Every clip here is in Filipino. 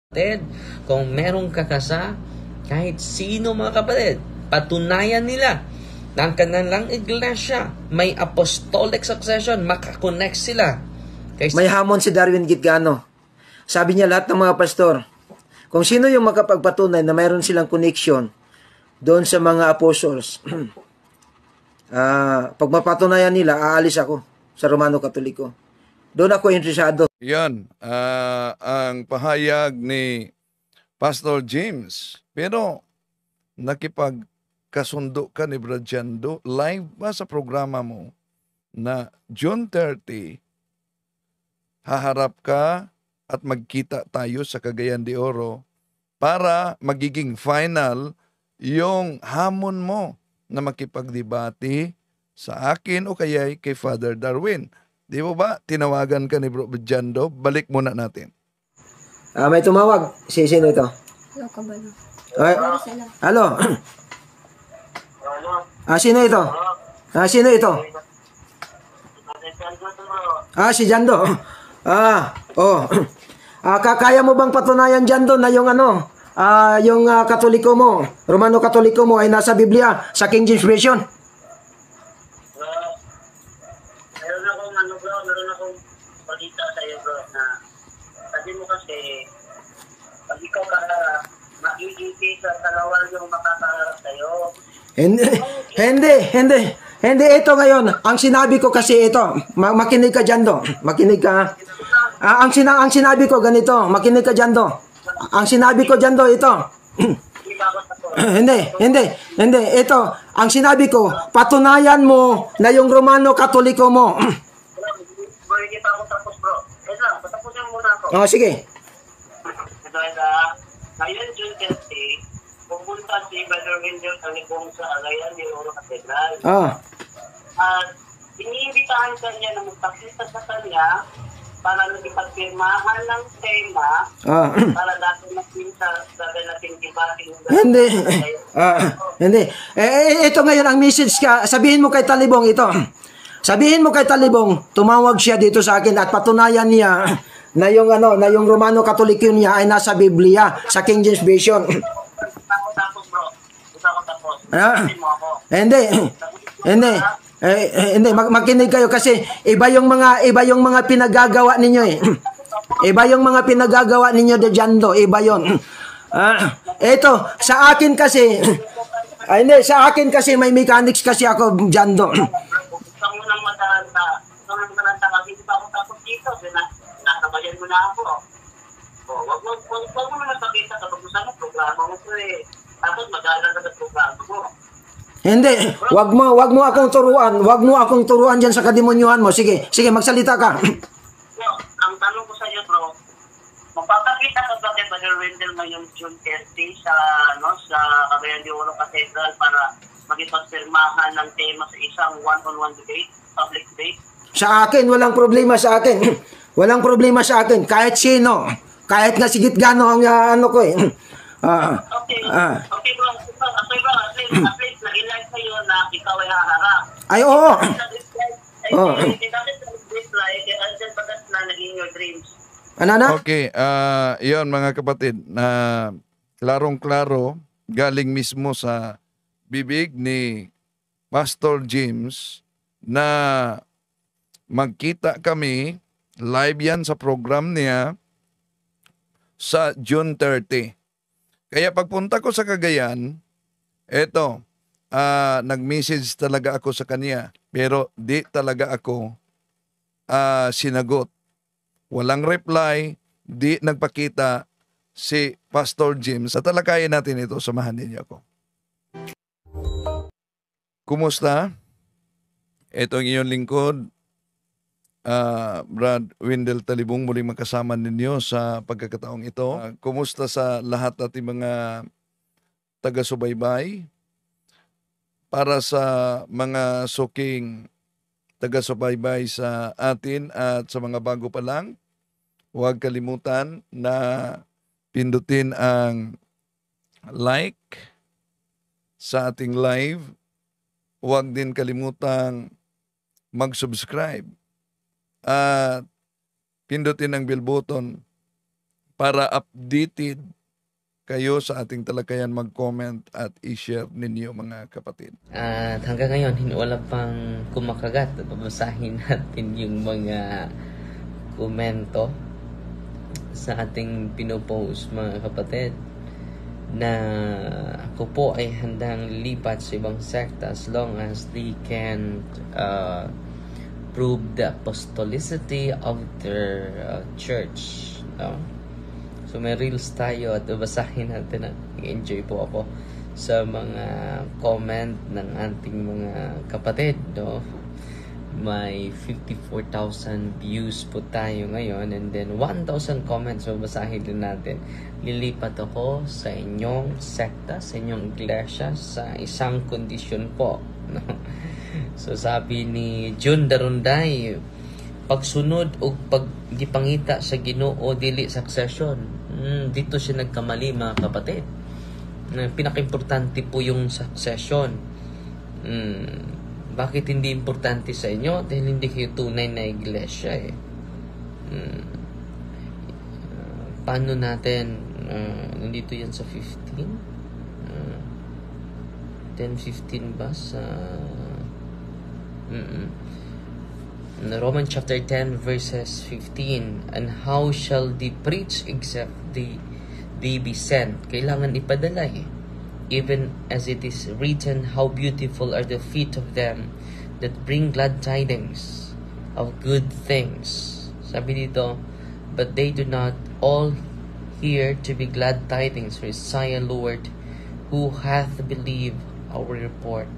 kapatid, kung merong kakasa, kahit sino mga kapatid, patunayan nila na ang kanilang iglesia may apostolic succession, makakonect sila. May hamon si Darwin Gitgano. Sabi niya lahat ng mga pastor, kung sino yung makapagpatunay na mayroon silang connection doon sa mga apostles, pag mapatunayan nila, aalis ako sa Romano Katoliko. Doon ako interesado. Yan, ang pahayag ni Pastor James. Pero nakipagkasundo ka ni Brad Jando, live ba sa programa mo na June 30, haharap ka at magkita tayo sa Cagayan de Oro para magiging final yung hamon mo na makipagdebate sa akin o kaya kay Father Darwin. Di mo ba tinawagan ka ni Bro Jando? Balik muna natin. May tumawag. Sino ito? Hello, kabalo. Ay, halo. Sino ito? Sino ito? Si Jando. Kaya mo bang patunayan Jando na yung yung Katoliko mo, Romano Katoliko mo ay nasa Biblia sa King James Version? Meron akong balita sa iyo, bro, na sabi mo kasi pag ikaw ka magiging sa kalawal yung makakaharap sa'yo. Hindi ito ngayon. Ang sinabi ko kasi ito, makinig ka Jando. Makinig ka. Ang sinabi ko ganito, makinig ka Jando. Ang sinabi ko Jando ito. Hindi. Ito, ang sinabi ko, patunayan mo na yung Romano Katoliko mo. Hindi pa ako tapos, bro. Wait lang, patapusin muna ako. Sige. Ngayon, June 30, pupunta si Brother Wendell Talikong sa Cagayan de Oro Cathedral. At iniimbitahan ka niya na magpakita sa kanya para nakipagpirmahan ng tema para dati natin sa nating debating. Hindi. Ito ngayon ang message ka. Sabihin mo kay Talibong ito. Sabihin mo kay Talibong, tumawag siya dito sa akin at patunayan niya na yung Romano Katoliko niya ay nasa Biblia sa King James Version. Tapos, bro. Tapos. Hindi, makinig kayo kasi iba yung mga pinagagawa ninyo eh. Iba yung mga pinagagawa ninyo de Jando, iba yon. Ito, sa akin kasi sa akin kasi may mechanics kasi ako Jando. Gusto mo nang matalanta kasi di pa ako tapos dito. Nakabayan mo na ako. Wag mo naman pakita kapag gusto mo programa mo ko eh. Tapos mag-aaral ka sa programa mo. Hindi, wag mo akong turuan. Wag mo akong turuan diyan sa kademonyuhan mo. Sige, magsalita ka. Ang tanong ko sa iyo, bro, magpapakita ka ba kay Brother Wendell ngayong June 30 sa Cagayan de Oro Cathedral para magipagpirmahan ng tema sa isang one-on-one debate, public debate? Sa akin, walang problema sa akin. Walang problema sa akin. Kahit sino. Kahit nga si Gitgano ang ko eh. Okay, bro. At least nag-live kayo na ikaw ay haharap. Ay, oo. Okay, yun mga kapatid, na klarong-klaro, galing mismo sa bibig ni Pastor James na magkita kami, live yan sa program niya sa June 30. Kaya pagpunta ko sa Cagayan, eto, nag-message talaga ako sa kanya, pero di talaga ako sinagot. Walang reply, di nagpakita si Pastor James. At talakayin natin ito, samahan ninyo ako. Kumusta? Ito ang iyong lingkod, Brad Wendell Talibong, muling magkasama ninyo sa pagkakataong ito. Kumusta sa lahat ating mga taga-subaybay? Para sa mga suking taga-subaybay sa atin at sa mga bago pa lang, huwag kalimutan na pindutin ang like sa ating live. Huwag din kalimutang mag-subscribe at pindutin ang bell button para updated kayo sa ating talakayan, mag-comment at i-share ninyo mga kapatid. At hanggang ngayon, wala pang kumakagat. Babasahin natin yung mga komento sa ating pinopost mga kapatid, na ako po ay handang lipat sa ibang sekta as long as they can prove the apostolicity of their church. No? So may reels tayo at babasahin natin. Enjoy po ako sa mga comment ng ating mga kapatid. No? May 54,000 views po tayo ngayon, and then 1,000 comments. So babasahin din natin. Lilipat ako sa inyong sekta, sa inyong iglesia, sa isang kondisyon po. No? So sabi ni John Darunday, pagsunod o paggipangita sa Ginoo dili succession. Dito siya nagkamali mga kapatid. Pinaka-importante po yung succession. Bakit hindi importante sa inyo? Dahil hindi kayo tunay na iglesia eh. Paano natin nandito yan sa 15? 10-15 ba sa Romans chapter 10 verses 15, and how shall they preach except they be sent? Kailangan ipadala eh. Even as it is written, how beautiful are the feet of them that bring glad tidings of good things. Sabi dito, but they do not all hear to be glad tidings, for Isaiah Lord, who hath believed our report.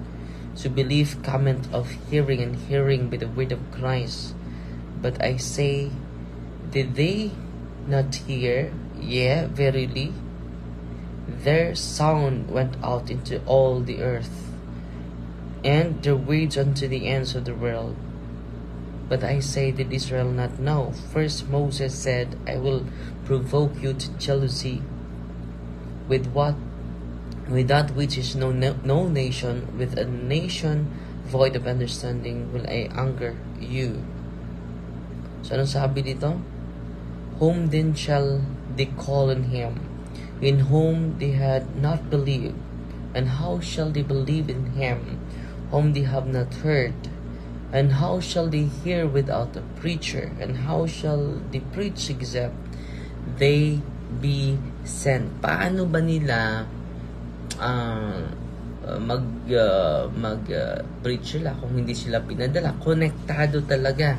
So belief cometh of hearing, and hearing by the word of Christ. But I say, did they not hear? Yea, verily, their sound went out into all the earth, and their words unto the ends of the world. But I say, did Israel not know? First Moses said, I will provoke you to jealousy with that which is no nation, with a nation void of understanding will I anger you. So anong sabi dito? Whom then shall they call on him, in whom they had not believed? And how shall they believe in him whom they have not heard? And how shall they hear without a preacher? And how shall they preach except they be sent? Paano ba nila preach sila kung hindi sila pinadala? Konektado talaga.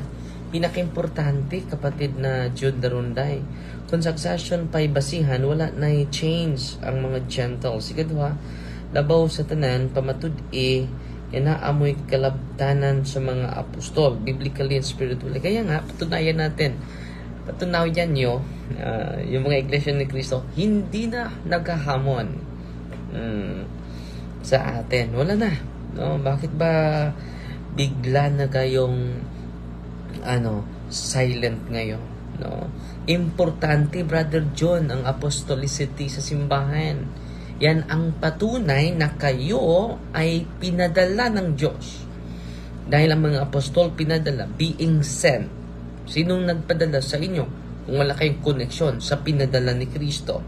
Pinaka-importante, kapatid na John Darunday, kung succession pa'y basihan, wala na change ang mga Gentiles. Ikadwa, labaw sa tanan, pamatud yanaamoy kalabtanan sa mga apostol, biblically and spiritually. Kaya nga, patunayan nyo, yung mga iglesia ni Cristo, hindi na naghahamon sa atin. Wala na. No? Bakit ba bigla na kayong silent ngayon? No? Importante, Brother John, ang apostolicity sa simbahan. Yan ang patunay na kayo ay pinadala ng Diyos. Dahil ang mga apostol pinadala, being sent. Sinong nagpadala sa inyo? Kung wala kayong koneksyon sa pinadala ni Kristo,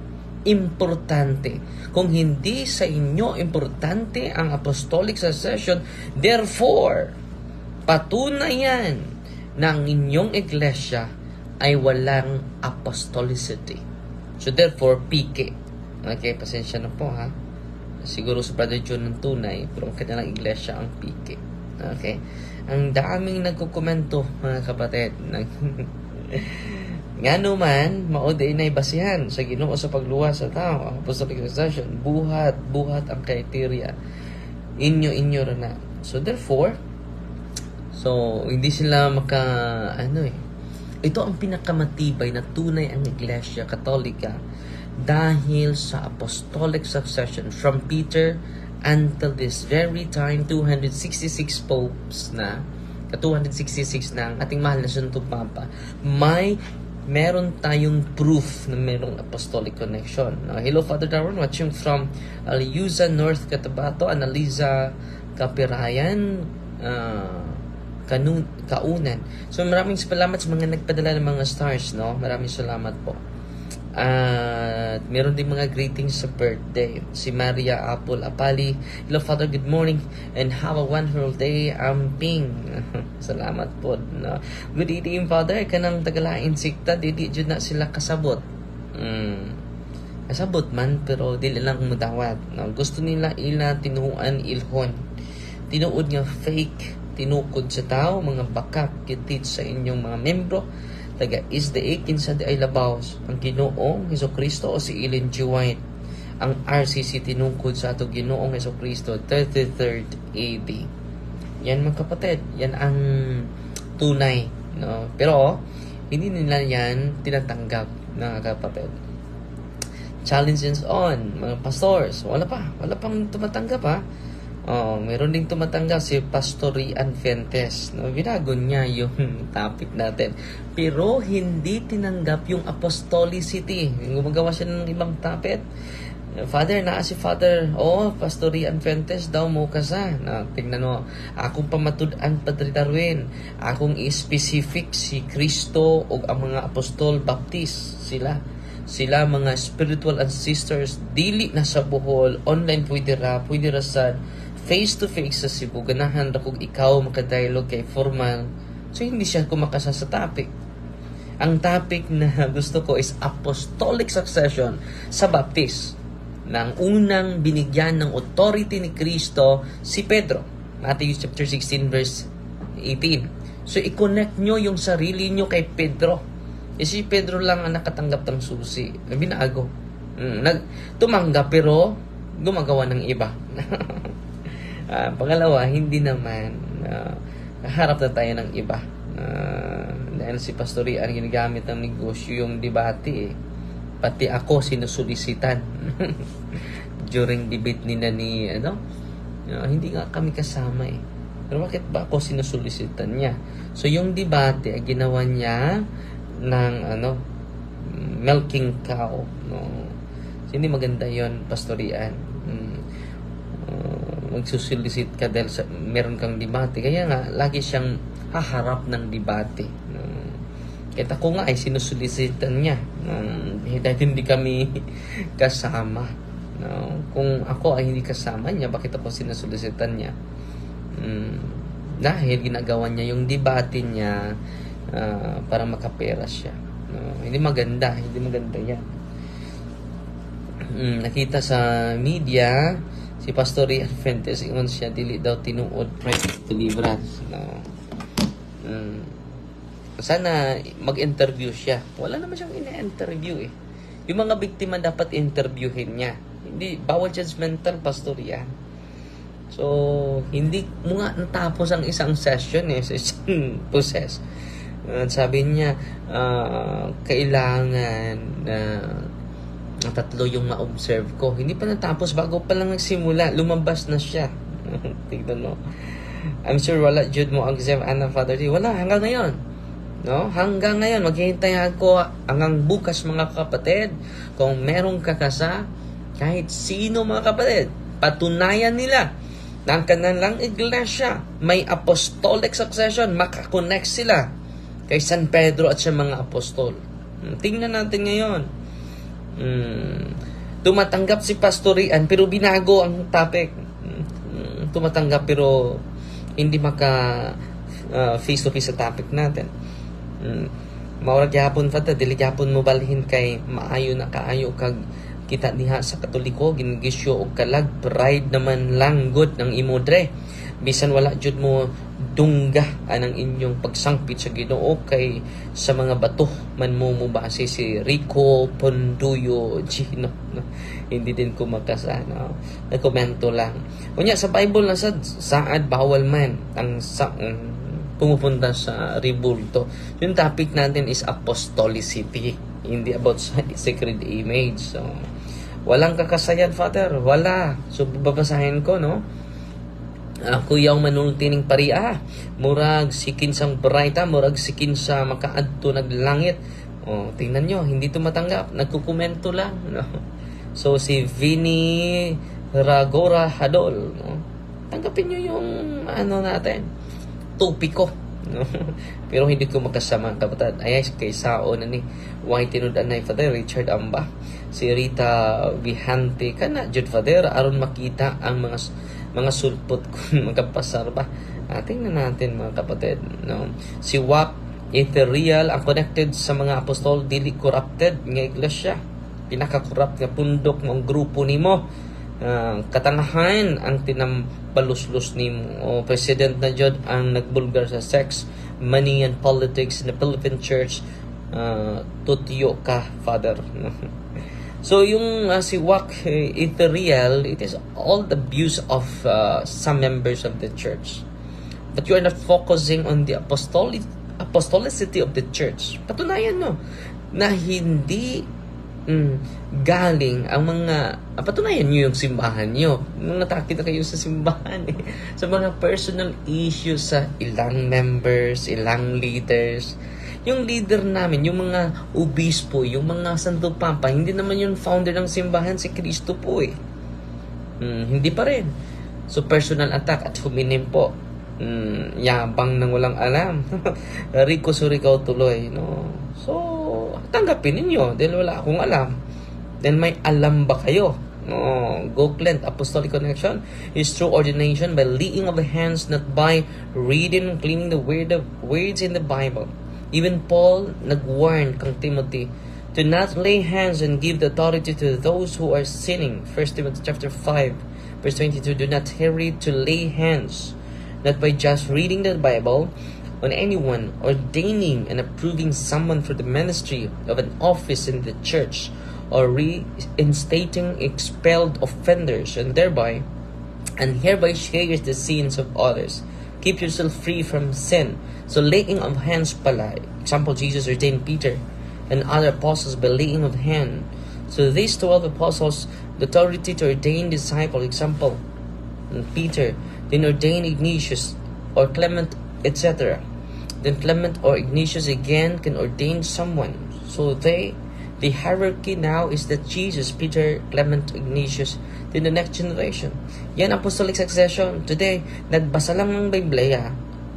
importante. Kung hindi sa inyo importante ang apostolic succession, therefore, patunayan na ang inyong iglesia ay walang apostolicity. So therefore, piki. Okay, pasensya na po ha. Siguro sa Brother John ng tunay, pero ang kanilang iglesia ang piki. Okay? Ang daming nagkukomento, mga kapatid. Nga naman, maoday na ibasihan sa Ginoo sa pagluwas sa tao. Ang apostolic succession, buhat ang criteria. Inyo na. So therefore, hindi sila ito ang pinakamatibay na tunay ang Iglesia Katolika dahil sa apostolic succession from Peter until this very time, 266 popes na, 266 na ang ating mahal na Santo Papa, meron tayong proof na merong apostolic connection. Now, hello Father Darwin, watching from Aliuza, North Cotabato, Analiza Kapirayan, Kaunan. So maraming salamat sa mga nagpadala ng mga stars, no? Maraming salamat po. At meron din mga greetings sa birthday. Si Maria Apple Apali. Hello Father, good morning and have a wonderful day. Ping. Salamat po. No? Good evening Father. Kanang tagalain sikta. Didi jud na sila kasabot. Kasabot man pero dili lang mudawat. No? Gusto nila ila tinuan ilhon. Tinuod nga fake. Tinukod sa tao. Mga bakak. Kitit sa inyong mga membro. Taga is the 18 sa di ay labaws ang Ginoong Hesukristo o si Ellen G. White ang RCC tinungkod sa ato Ginoong Hesukristo 33rd AD. Yan mga kapatid, yan ang tunay, no? Pero hindi nila yan tinatanggap, mga kapatid. Challenges on mga pastors, wala pang tumatanggap ha. Meron ding tumatanggap si Pastor Rian Fuentes. No, binago niya yung topic natin. Pero hindi tinanggap yung apostolicity. Gumagawa siya ng ibang topic. Father, si Father, Pastor Rian Fuentes daw mo kasa. Na, tingnan mo, akong pamatud-an Padre Darwin. Akong specific si Kristo o ang mga apostol baptist. Sila mga spiritual ancestors, dili na sa Bohol, online pwede ra sad, face-to-face sa Cebu, ganahan ra kung ikaw makadialog kay formal. So, hindi siya kumakasa sa topic. Ang topic na gusto ko is apostolic succession sa Baptist. Nang unang binigyan ng authority ni Kristo si Pedro. Matthew chapter 16 verse 18. So, i-connect nyo yung sarili nyo kay Pedro. Si Pedro lang ang nakatanggap ng susi. Binago. Tumanggap pero gumagawa ng iba. Pangalawa, hindi naman harap na tayo ng iba. Dahil si Pastor Rian ginagamit ng negosyo yung debate. Pati ako sinusulisitan during debate nila ni hindi nga kami kasama eh. Pero bakit ba ako sinusulisitan niya? So yung debate ginawa niya ng milking cow, no? So, hindi maganda yon, Pastor Rian. Magsusulisit ka dahil meron kang debate. Kaya nga, lagi siyang haharap ng debate. Kahit ako nga ay sinusulisitan niya. Dahil hindi kami kasama. No? Kung ako ay hindi kasama niya, bakit ako sinusulisitan niya? Dahil ginagawa niya yung debate niya para makapera siya. Hindi maganda yan. Nakita sa media si Pastor Rian Fuentes, ingon siya dili daw tinuod private deliverance. Sana mag-interview siya. Wala naman siyang ina-interview eh. Yung mga biktima dapat interviewin niya. Hindi, bawal judgmental, Pastor Rian. So, hindi mo nga natapos ang isang session session possess. Sabi niya, kailangan tatlo yung ma-observe ko. Hindi pa natapos, bago pa lang nagsimula, lumabas na siya. Tignan mo. I'm sure wala jud mo exempt Father D. Wala, hanggang ngayon. No? Hanggang ngayon, maghihintay ako hanggang bukas mga kapatid. Kung merong kakasa, kahit sino mga kapatid, patunayan nila na ang kanilang iglesia may apostolic succession, makakonect sila kay San Pedro at sa mga apostol. Tingnan natin ngayon. Tumatanggap si Pastor Rian pero binago ang topic. Tumatanggap pero hindi maka face to face sa topic natin. Maurag yapon fata dili yapon mo balhin kay maayo na kaayo kag kita diha sa Katoliko ginigisyo og kalag pride naman lang good ng imodre. Bisan wala jud mo dungga anang inyong pagsangpit sa Ginoo kay sa mga bato man mo base si Rico Ponduyo Gino. Hindi din ko makasana. Nagkomento lang. Unya sa Bible na saad bawal man ang pumupunta sa ribulto. Yung topic natin is apostolicity, hindi about sacred image. So, walang kakasayan, Father. Wala. So, babasahin ko, no? Kuyaw manultining paria, murag sikin sang barayta, murag sikin sa makaadto naglangit. Tingnan nyo, hindi tumatanggap, nagkukomento lang, no? So si Vinny Ragora Hadol, no? Tanggapin nyo yung natin, topiko. No? Pero hindi ko makasama kapatid. Ay, kay sao na ni Why tinudan na Father Richard Amba, si Rita Vihante kana jud Father aron makita ang mga sulpot kung magkapasar ba. Tingnan natin mga kapatid, no? Si Wak Ethereal ang connected sa mga apostol dili corrupted nga iglesia, pinaka-corrupt nga pundok ng grupo nimo. Katangahan ang tinampaluslos nimo, o president na jud ang nagbulgar sa sex, money and politics in the Philippine Church. Tutiyo ka, Father. So yung si Wak Ethereal, it is all the abuse of some members of the church, but you are not focusing on the apostolicity of the church. Patunayan no na hindi galing ang mga patunayan nyo yung simbahan nyo nung natakit na kayo sa simbahan sa mga personal issues sa ilang members, ilang leaders. Yung leader namin, yung mga obispo, yung mga santo papa, hindi naman yung founder ng simbahan, si Kristo po hindi pa rin. So personal attack at huminin po, yabang nang walang alam. Rico Surigao tuloy, no? So tanggapin ninyo dahil wala akong alam. Then may alam ba kayo? No. Go Clint, Apostolic Connection is true ordination by laying of the hands, not by reading and cleaning the words in the Bible. Even Paul nag-warn kang Timothy to not lay hands and give the authority to those who are sinning. 1 Timothy chapter 5 verse 22, do not hurry to lay hands, not by just reading the Bible, on anyone, ordaining and approving someone for the ministry of an office in the church, or reinstating expelled offenders, and hereby shares the sins of others. Keep yourself free from sin. So laying of hands pala, example, Jesus ordained Peter and other apostles by laying of hand. So these 12 apostles, the authority to ordain disciple, example, Peter, then ordain Ignatius or Clement, etc. Then Clement or Ignatius again can ordain someone. So the hierarchy now is that Jesus, Peter, Clement, Ignatius, then the next generation. Yan apostolic succession. Today, nagbasa lang ng Biblia,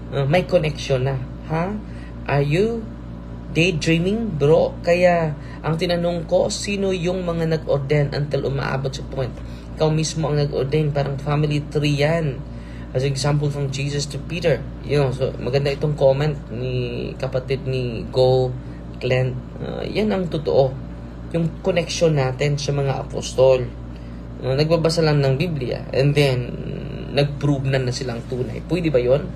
may connection na. Ha? Are you daydreaming, bro? Kaya, ang tinanong ko, sino yung mga nag-ordain until umaabot sa point? Ikaw mismo ang nag-ordain, parang family tree yan. As example from Jesus to Peter. So maganda itong comment ni kapatid ni Go Clint. Yan ang totoo. Yung connection natin sa mga apostol. Nagbabasa lang ng Biblia and then nag-prove na silang tunay. Pwede ba yun?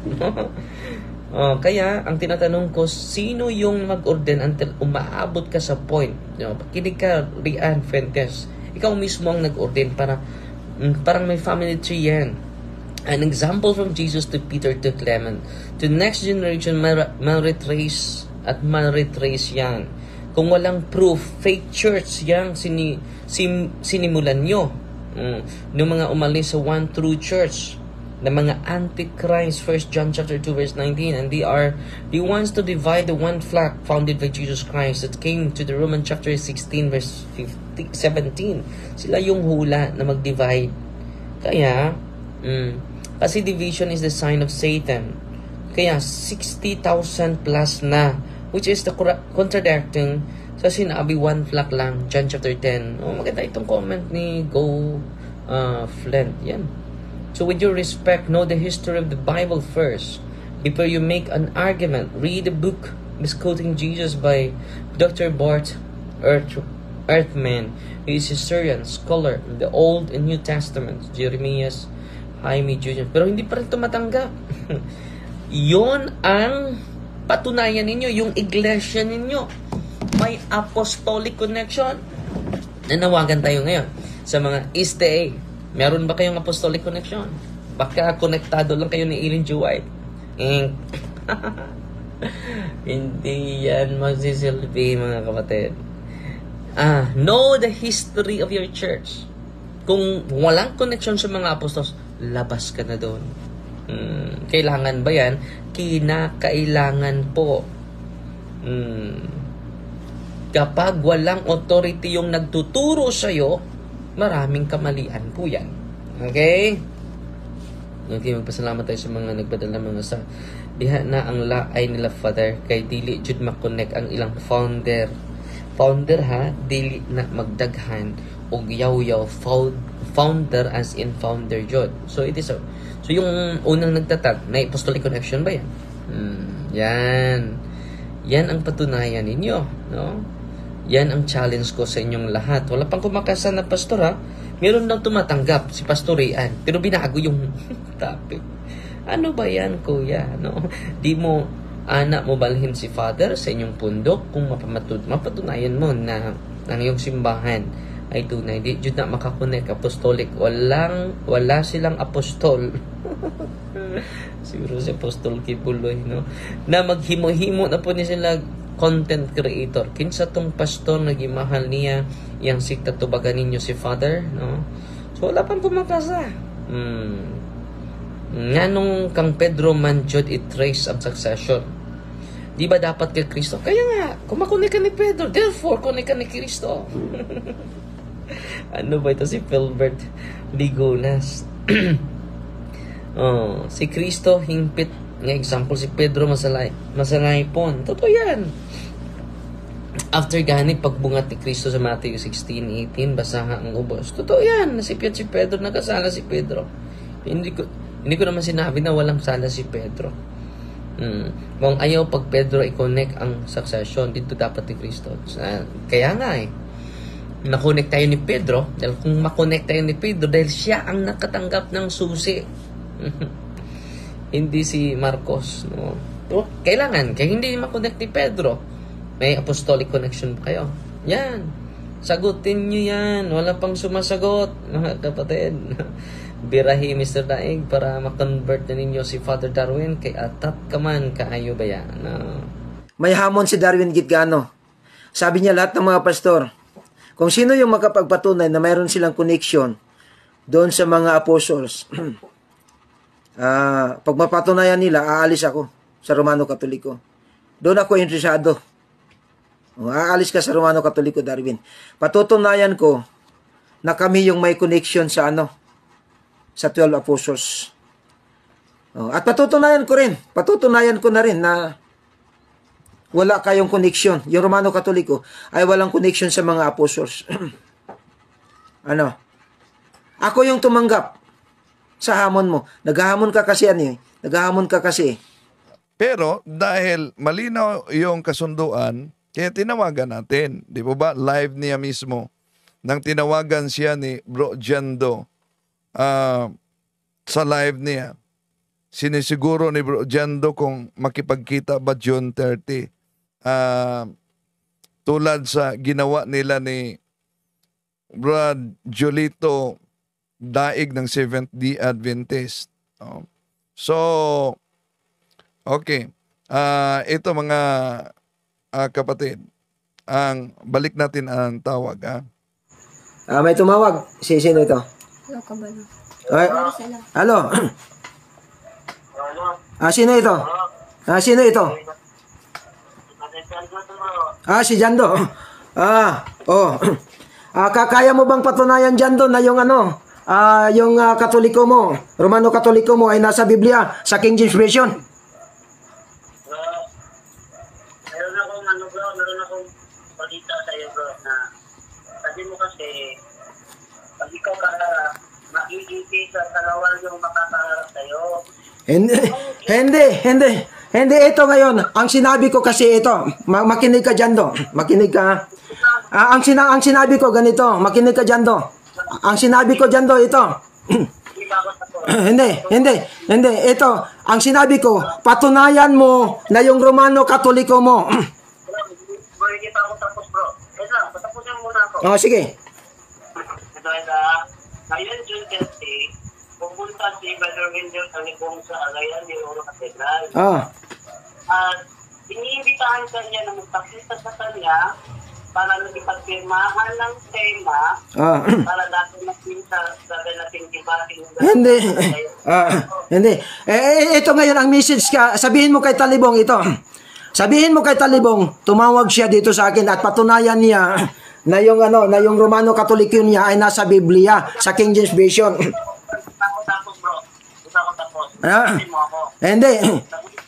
Kaya ang tinatanong ko, sino yung mag-ordain until umaabot ka sa point? Pakinig ka, Rian Fuentes. Ikaw mismo ang nag-ordain para parang may family tree yan. An example from Jesus to Peter to Clement. To next generation, malretrace at malretrace yan. Kung walang proof, fake church yan sinimulan nyo. Yung mga umalis sa one true church, na mga antichrist, 1 John chapter 2 verse 19, and they are the ones to divide the one flock founded by Jesus Christ that came to the Roman chapter 16 verse 17. Sila yung hula na mag-divide. Kaya kasi division is the sign of Satan. Kaya 60,000 plus na, which is the contradicting sa sinabi one flock lang, John chapter 10. Maganda itong comment ni Go Flint. Yan. So with your respect, know the history of the Bible first. Before you make an argument, read the book Misquoting Jesus by Dr. Bart Earthman, who is a historian, scholar of the Old and New Testament, Jeremias, Jaime Jr. Pero hindi pa rin tumatanggap. Yon ang patunayan ninyo, yung iglesia ninyo. May apostolic connection. Nanawagan tayo ngayon sa mga STA. Meron ba kayong apostolic connection? Baka konektado lang kayo ni Ellen G. White. Hindi yan magsisilbi, mga kapatid. Know the history of your church. Kung walang connection sa mga apostles, labas ka na doon. Kailangan ba yan? Kinakailangan po. Kapag walang authority yung nagtuturo sa'yo, maraming kamalian po yan. Okay? Okay, magpasalamat tayo sa mga nagpadala ng mga Diha na ang laay nila Father kay dili jud makonect ang ilang founder ha, dili na magdaghan og yaw-yaw founder as in founder jud. So it is so yung unang nagtatag na apostolic connection ba yan? Yan ang patunayan ninyo, no? Yan ang challenge ko sa inyong lahat. Wala pang kumakasa na pastor ha. Meron lang tumatanggap si Pastor Rian, pero binago yung topic. Ano ba yan, kuya? No? Di mo, anak mo balhin si Father sa inyong pundok kung mapatunayan mo na ang iyong simbahan ay tunay. Di jud na makakonek apostolic. Wala silang apostol. Siguro si Apostol Kibuloy, no? Na maghimo-himo na po ni sila content creator. Kinsa tong pastor nagimahal niya yang sikta tubagan ninyo si Father, no? So wala pang kumakasa. Nganong kang Pedro manjod i-trace ang succession. Di ba dapat kay Kristo? Kaya nga, kumakunik ka ni Pedro, therefore kunik ka ni Kristo. Ano ba ito si Philbert Ligonas? Si Kristo hingpit nga example, si Pedro masalay pon. Totoo yan. After gani pagbungat ni Kristo sa Matthew 16:18, basaha ang ubos. Totoo yan. Nasipyat si Pedro, nagkasala si Pedro. Hindi ko naman sinabi na walang sala si Pedro. Kung ayaw pag Pedro i-connect ang succession, dito dapat ni Kristo. Kaya nga na-connect tayo ni Pedro. Dahil kung ma-connect tayo ni Pedro, dahil siya ang nakatanggap ng susi. Hindi si Marcos, no? So, kailangan, kaya hindi ma-connect ni Pedro. May apostolic connection pa kayo. Yan. Sagutin nyo yan. Wala pang sumasagot, mga kapatid. Birahi, Mr. Daig, para ma-convert na ninyo si Father Darwin kay atat ka man, kaayo ba yan? No. May hamon si Darwin Gitgano. Sabi niya lahat ng mga pastor, kung sino yung makapagpatunay na mayroon silang connection doon sa mga apostles, pag mapatunayan nila, aalis ako sa Romano Katoliko. Doon ako interesado. Aalis ka sa Romano Katoliko, Darwin. Patutunayan ko na kami yung may connection sa sa 12 apostles. At patutunayan ko na rin na wala kayong connection. Yung Romano Katoliko ay walang connection sa mga apostles. Ako yung tumanggap sa hamon mo. Naghahamon ka kasi Naghahamon ka kasi. Pero dahil malinaw yung kasunduan, kaya tinawagan natin. Di ba live niya mismo. Nang tinawagan siya ni Bro Jando sa live niya. Sinisiguro ni Bro Jando kung makipagkita ba June 30. Tulad sa ginawa nila ni Brad Jolito Daig ng Seventh-day Adventist. So, okay. Ito mga kapatid, balik natin ang tawag. May tumawag. Sino ito? Hello. Sino ito? Sino ito? Si Jando. Kaya mo bang patunayan, Jando, na yung yung Katoliko mo, Romano Katoliko mo ay nasa Biblia, sa King James Version? Meron akong balita sa iyo, bro, na sabi mo kasi, pag ikaw ka makikiti sa kalawal yung makakaharap sa'yo. Hindi, ito ngayon. Ang sinabi ko kasi ito, makinig ka dyan, makinig ka. Ang sinabi ko ganito, makinig ka dyan, ang sinabi ko dyan, ito. Hindi. Ito, ang sinabi ko, patunayan mo na yung Romano Katoliko mo. Hindi pa ako tapos, bro. Patapusin muna ako. Sige. Ngayon, June 30, pupunta si Brother Wendell Talikong sa Agayan ni Oro Cathedral. At iniimbitahan ka niya na magpakita sa kanya para nagipagpirmahan ng tema para dati sa nating debating. Hindi. Ito ngayon ang message ka. Sabihin mo kay Talibong ito. Sabihin mo kay Talibong, tumawag siya dito sa akin at patunayan niya na yung Romano Katoliko niya ay nasa Biblia, sa King James Version. Tapos, bro. Tapos. Hindi.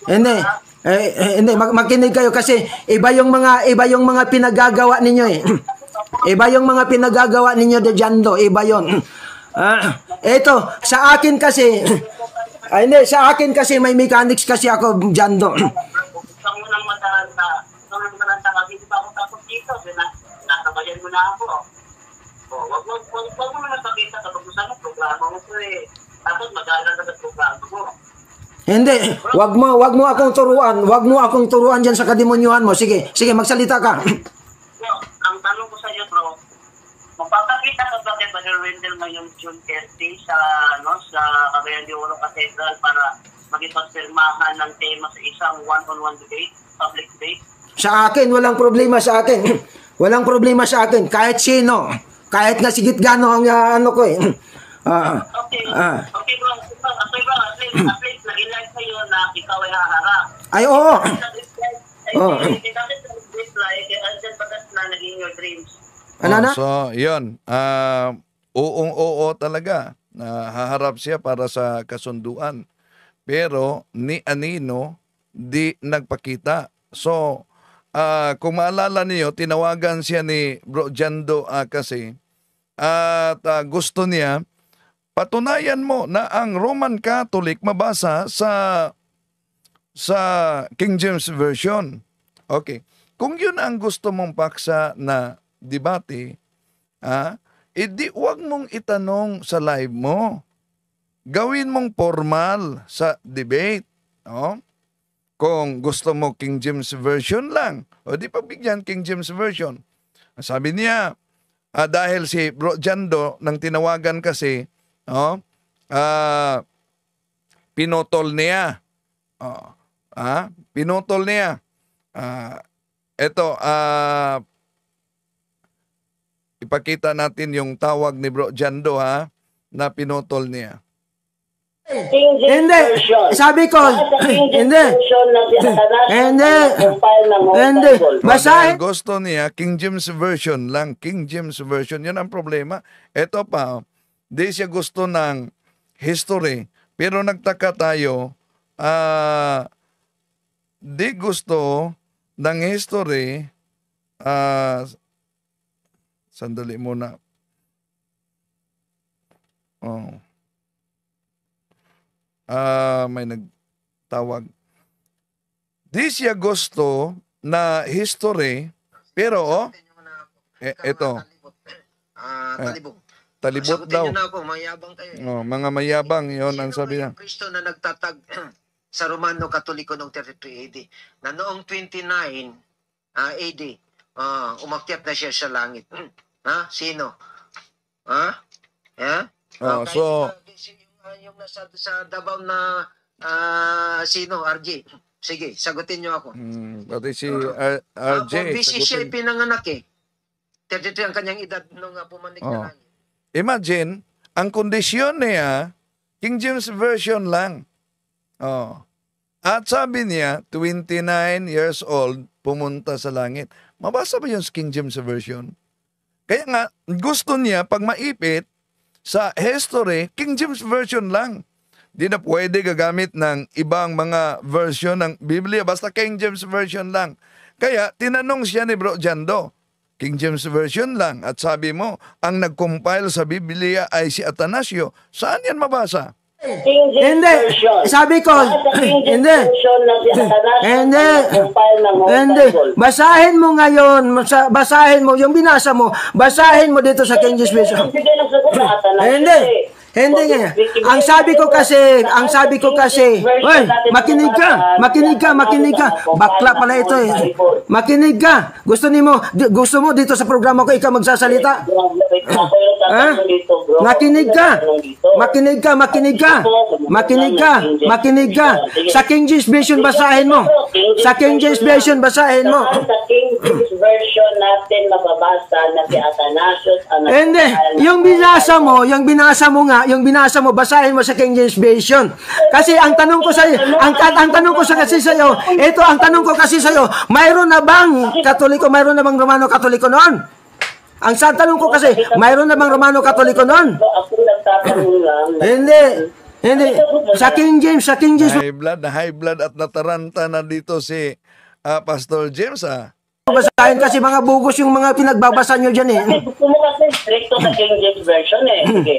Hindi. Hindi, makinig kayo kasi iba yung mga pinagagawa ninyo eh. Iba yung mga pinagagawa ninyo de Jando, iba yon. Ito, sa akin kasi hindi, sa akin kasi may mechanics kasi ako Jando. Gusto mo nang matalanta. Gusto mo nang matalanta kasi di ba ako tapos dito? Nakabayan mo na ako. Wag mo naman pakita kapag gusto mo programa mo ko eh. Tapos mag-aaral ka sa programa mo. Hindi, wag mo akong turuan. Wag mo akong turuan diyan sa kademonyuhan mo. Sige, magsalita ka. So, ang tanong ko sa iyo, bro, magpapakita ka ba kay Brother Wendell ngayong June 30 sa Cagayan de Oro Cathedral para magipagpirmahan ng tema sa isang one-on-one debate, public debate? Sa akin, walang problema sa akin. Walang problema sa akin. Kahit sino. Kahit nga sigit gano ang ano ko eh. Okay, bro. At least nag-inline sa'yo na ikaw ay haharap. Ay, oo. So, yun. Oo talaga. Haharap siya para sa kasunduan. Pero, ni Anino, di nagpakita. So, kung maalala niyo, tinawagan siya ni Bro Jando kasi at gusto niya patunayan mo na ang Roman Catholic mabasa sa King James Version. Okay. Kung yun ang gusto mong paksa na debate, edi wag mong itanong sa live mo. Gawin mong formal sa debate. No? Kung gusto mo King James Version lang, o di pagbigyan King James Version. Sabi niya, dahil si Bro Jando nang tinawagan kasi, pinutol niya. Pinutol niya. Ipakita natin yung tawag ni Bro Jando na pinutol niya. Hindi. Sabi ko, hindi. Basahin. Gusto niya King James Version lang. King James Version. Yun ang problema. Ito pa, di siya gusto ng history. Pero nagtaka tayo, di gusto ng history. Sandali muna. May nagtawag. Di siya gusto na history, pero ito. Talibot daw. Na ako, mayabang kayo. Mga mayabang, yon ang sabi niya. Kristo na nagtatag sa Romano Katoliko noong 33 AD. Na noong 29 AD, umakyat na siya sa langit. Sino? Yung nasa sa Davao na sino? RJ. Sige, sagutin niyo ako. Pati si RJ. Busy siya pinanganak eh. 33 ang kanyang edad nung pumanik na langit. Imagine, ang kondisyon niya, King James Version lang. At sabi niya, 29 years old, pumunta sa langit. Mabasa ba yung King James Version? Kaya nga, gusto niya, pag maipit, sa history, King James Version lang. Di na pwede gagamit ng ibang mga version ng Biblia, basta King James Version lang. Kaya, tinanong siya ni Bro Jando, King James Version lang. At sabi mo, ang nag-compile sa Biblia ay si Atanasio. Saan yan mabasa? Hindi. Sabi ko, hindi. Basahin mo ngayon, basahin mo, yung binasa mo, basahin mo dito sa King James Version. Hindi. Hindi nga. Ang sabi ko kasi, oy, makinig ka. Bakla pala ito eh. Makinig ka. Gusto mo dito sa programa ko ikaw magsasalita? Makinig ka. Sa King James Version basahin mo. Sa King James Version basahin mo. Sa King James Version natin mababasa na si Athanasius ang hindi. Yung binasa mo, basahin mo sa King James Version. Kasi ang tanong ko sa iyo, mayroon na bang Katoliko, mayroon na bang Romano Katoliko noon? Ang tanong ko kasi, mayroon na bang Romano Katoliko noon? Ako nagtatanong lang. Hindi. Hindi. Sa King James High blood at nataranta na dito si Pastor James, basahin kasi mga bugos yung mga pinagbabasa nyo dyan eh. Gusto mo kasi stricto sa King James Version eh. Sige.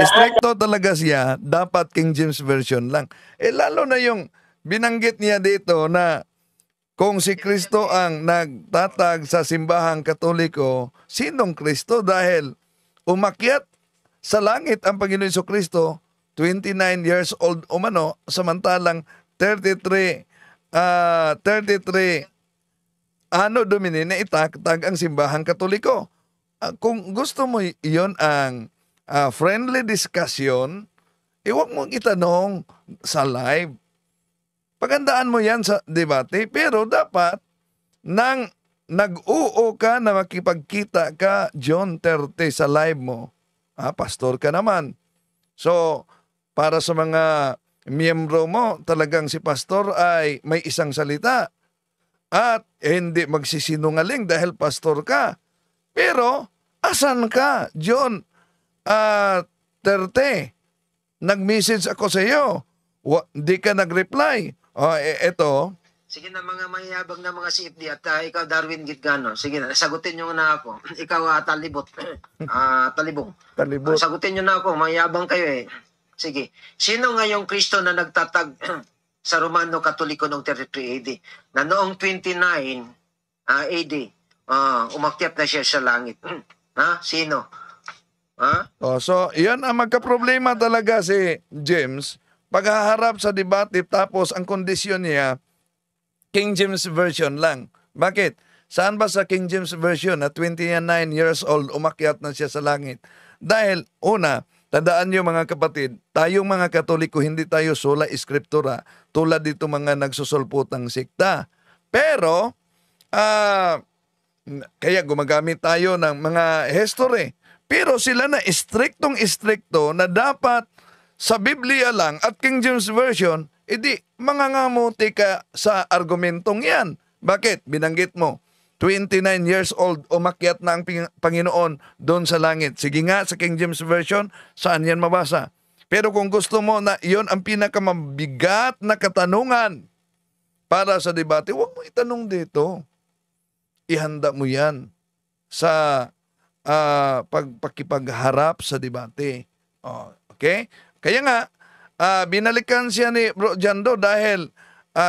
Stricto talaga siya, dapat King James Version lang. Lalo na yung binanggit niya dito na kung si Kristo ang nagtatag sa simbahang Katoliko, sinong Kristo? Dahil umakyat sa langit ang Panginoon Jesucristo, 29 years old umano, samantalang 33 ano Domini na itatag ang simbahang Katoliko. Kung gusto mo iyon ang friendly discussion, huwag mong itanong sa live. Pagandaan mo yan sa debate, pero dapat nang nag-uo ka na makipagkita ka John 30 sa live mo, pastor ka naman. So, para sa mga miyembro mo, talagang si pastor ay may isang salita at hindi magsisinungaling dahil pastor ka. Pero, asan ka, John 30? Nag-message ako sa iyo. Di ka nag-reply. Eto. Sige na mga mayabang na mga CFD at ikaw Darwin Gitgano. Sige na, sagutin nyo na ako. Ikaw Talibot. Talibong. Sagutin nyo na ako, mayabang kayo eh. Sige. Sino ngayong Kristo na nagtatag sa Romano Katoliko noong 33 AD? Na noong 29 AD, umakyat na siya sa langit. Sino? So, yan ang magka-problema talaga si James. Paghaharap sa debate, tapos ang kondisyon niya, King James Version lang. Bakit? Saan ba sa King James Version na 29 years old, umakyat na siya sa langit? Dahil, una, tandaan niyo mga kapatid, tayong mga Katoliko, hindi tayo sola eskriptura, tulad dito mga nagsusulputang sikta. Pero, kaya gumagamit tayo ng mga history. Pero sila na istriktong-istrikto na dapat sa Biblia lang at King James Version, edi mangangamuti ka sa argumentong yan. Bakit? Binanggit mo, 29 years old, umakyat na ang Panginoon doon sa langit. Sige nga, sa King James Version, saan yan mabasa? Pero kung gusto mo na iyon ang pinakamabigat na katanungan para sa debate, huwag mo itanong dito. Ihanda mo yan sa pagpakipagharap sa debate. Okay? Kaya nga, binalikan siya ni Bro Jando dahil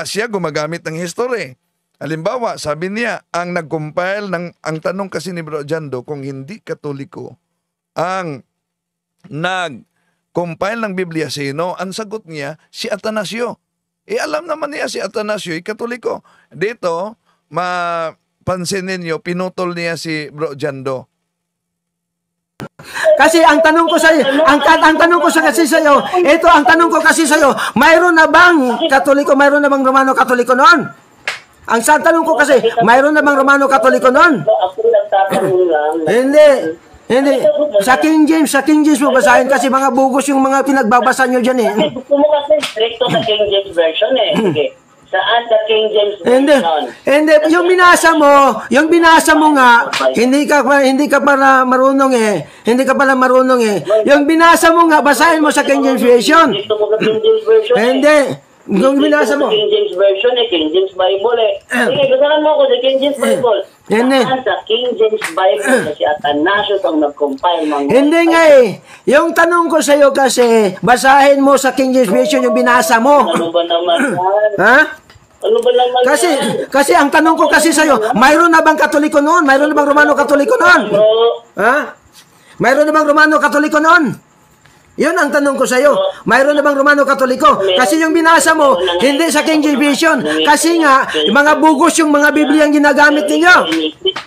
siya gumagamit ng history. Halimbawa, sabi niya, ang nag-compile ang tanong kasi ni Bro Jando, kung hindi Katoliko, ang nag-compile ng Biblia, sino? Ang sagot niya, si Atanasio. Alam naman niya si Atanasio, Katoliko. Dito, mapansin ninyo, pinutol niya si Bro Jando. Kasi ang tanong ko sa iyo, ang tanong ko kasi sa iyo, ito ang tanong ko kasi sa iyo, mayroon na bang Katoliko, mayroon na bang Romano Katoliko noon? Ang tanong ko kasi, mayroon na bang Romano Katoliko noon? Hindi. Sa King James mo basahin kasi mga bugos yung mga pinagbabasa nyo dyan eh. Gusto mo kasi stricto sa King James Version eh. Sige. Saan sa King James Version? Hindi, yung binasa mo nga, hindi ka pala marunong eh. Yung binasa mo nga, basahin mo sa King James Version. Gusto mo sa King James Version? Hindi. Yung binasa mo. King James Version eh, King James Bible eh. Sige, basahan mo ako sa King James Bible. Saan sa King James Bible kasi Athanasius ang nag-compile ng... Hindi nga eh. Yung tanong ko sa iyo kasi, basahin mo sa King James Version yung binasa mo. Ano ba naman yan? Ha? Ano ba naman Kasi ang tanong ko kasi sa iyo, mayroon na bang Katoliko noon? Mayroon na bang Romano Katoliko noon? Ha? Mayroon na bang Romano Katoliko noon? Yun ang tanong ko sa iyo. Mayroon na bang Romano Katoliko? Kasi yung binasa mo, hindi sa King James Version. Kasi nga, mga bugos yung mga Biblia ang ginagamit ninyo.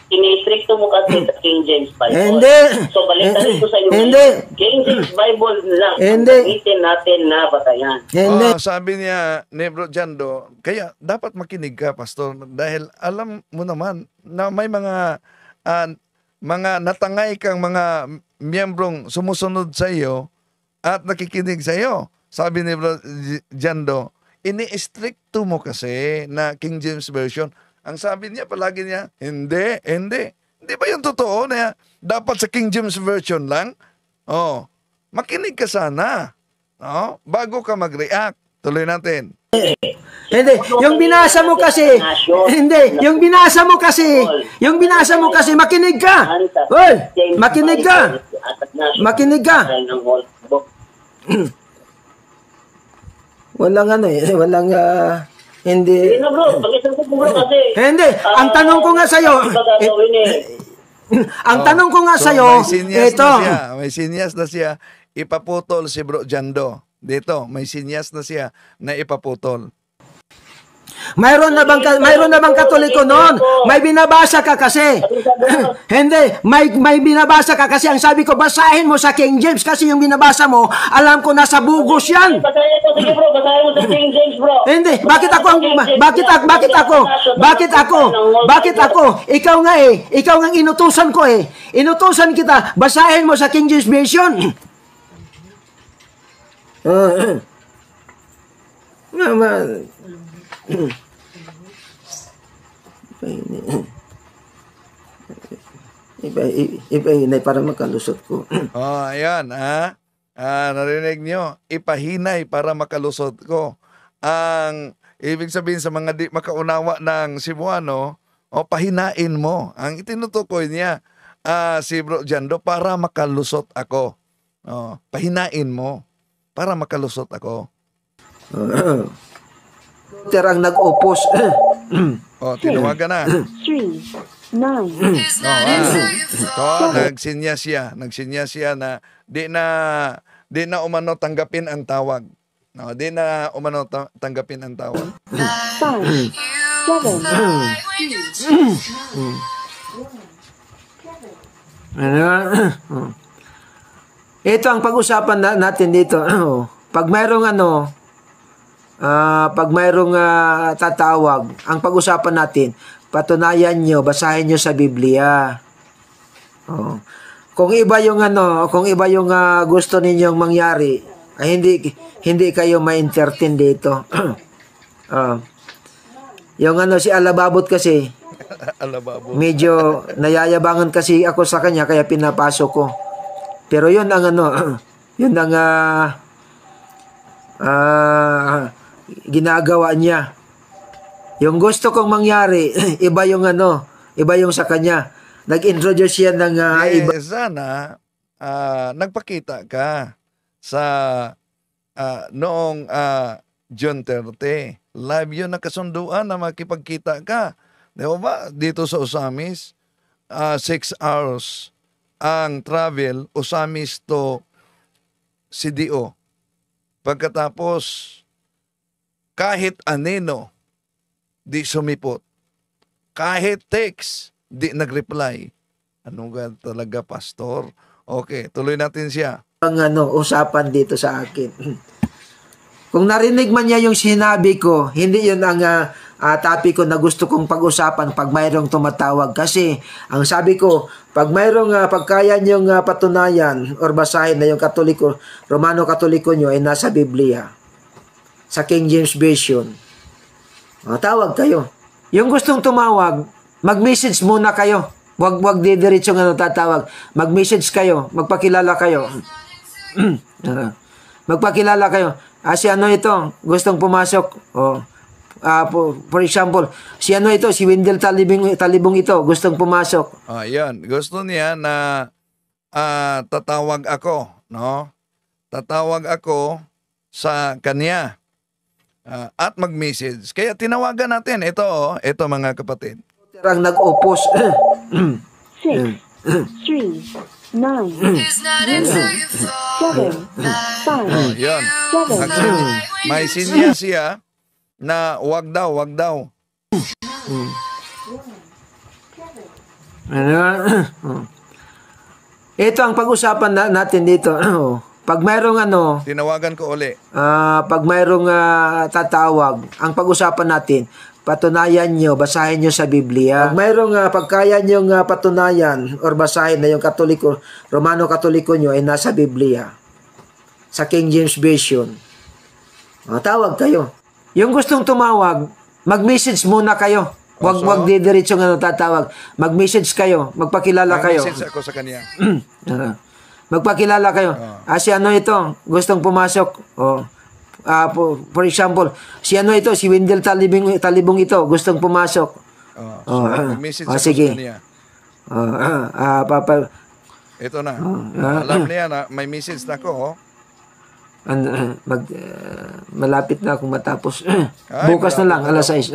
Inistrikto mo kasi sa King James Bible. Hindi. So, balikan ko sa iyo. Hindi. King James Bible lang. Hindi. Gamitin natin na batayan. Hindi. Sabi niya ni Bro Jando, kaya dapat makinig ka, Pastor, dahil alam mo naman na may mga natangay kang mga miyembrong sumusunod sa iyo at nakikinig sa iyo. Sabi ni Bro Jando, ini-stricto mo kasi na King James Version. Ang sabi niya, palagi niya, hindi. Hindi ba yung totoo na dapat sa King James Version lang? Makinig ka sana. No? Bago ka mag-react. Tuloy natin. Hindi, yung binasa mo kasi, hindi, yung binasa mo kasi, makinig ka. Hoy, makinig ka. Makinig ka. Walang ano eh, walang, hindi. Hindi, ang tanong ko nga sa'yo, ang tanong ko nga sa'yo, ito. May sinyas na siya, ipaputol si Bro Jando. Dito, may sinyas na siya na ipaputol. Mayroon na bang Katoliko noon? May binabasa ka kasi. Hindi, may binabasa ka kasi ang sabi ko, basahin mo sa King James kasi yung binabasa mo, alam ko nasa bugos yan. Basahin mo sa King James, bro. Hindi, bakit ako? Ikaw nga inutusan ko eh. Inutusan kita, basahin mo sa King James version. Ipahinay para makalusot ko. Ayan, narinig nyo, ipahinay para makalusot ko. Ang ibig sabihin sa mga di makaunawa ng Cebuano, pahinain mo. Ang itinutukoy niya, si Bro Jando, para makalusot ako. Pahinain mo para makalusot ako. Terang nag-opos. Tinawagan na. 3, 9. Nagsinya siya na di na umano tanggapin ang tawag. No, di na umano tanggapin ang tawag. 5, 7. Ito ang pag-usapan natin dito. Pag mayroong tatawag, ang pag-usapan natin, patunayan nyo, basahin nyo sa Biblia. Kung iba yung gusto ninyong mangyari, ay hindi kayo ma-entertain dito. Yung si Alababot kasi, medyo nayayabangan kasi ako sa kanya kaya pinapasok ko. Pero yun ang ginagawa niya. Yung gusto kong mangyari, iba yung sa kanya. Nag-introduce siya ng iba. Sana nagpakita ka sa noong June 30. Live yun nakasunduan na makipagkita ka. Di ba? Dito sa Usamis, 6 hours ang travel, Usamis to CDO. Pagkatapos, kahit anino, di sumipot. Kahit text, di nag-reply. Ano nga talaga, pastor? Okay, tuloy natin siya. Ang usapan dito sa akin. Kung narinig man niya yung sinabi ko, hindi yun ang topic ko na gusto kong pag-usapan pag mayroong tumatawag. Kasi, ang sabi ko, pag mayroong pagkaya niyong patunayan or basahin na yung Katoliko, Romano Katoliko nyo ay nasa Biblia. Sa King James Version. Tawag kayo. Yung gustong tumawag, mag-message muna kayo. Wag didiretsong tatawag. Mag-message kayo. Magpakilala kayo. Magpakilala kayo. Si ito, gustong pumasok. For example, si ito, si Wendell Talibong ito, gustong pumasok. Yan. Gusto niya na tatawag ako, no? Tatawag ako sa kanya. At mag-message. Kaya tinawagan natin. Ito mga kapatid. Ang nag-opos. 6, 3, 9, 7, 5, Yan. 7. May sinya siya na wag daw. Ito ang pag-usapan natin dito. Pag mayroong tinawagan ko uli. Pag mayroong tatawag, ang pag-usapan natin, patunayan nyo, basahin nyo sa Biblia. Pag mayroong pagkaya nyo patunayan or basahin na yung Katoliko, Romano Katoliko nyo ay nasa Biblia. Sa King James Version. Tawag kayo. Yung gustong tumawag, mag-message muna kayo. Wag didiretsong tatawag. Mag-message kayo, magpakilala kayo. Mag-message ako sa kanya. Magpakilala kayo. Si ano ito, gustong pumasok. For example, si ano ito, si Wendell Talibong ito, gustong pumasok. Message sige. niya. Ito na. Alam niya na may message na ako. Malapit na akong matapos. Bukas na lang, alas 6.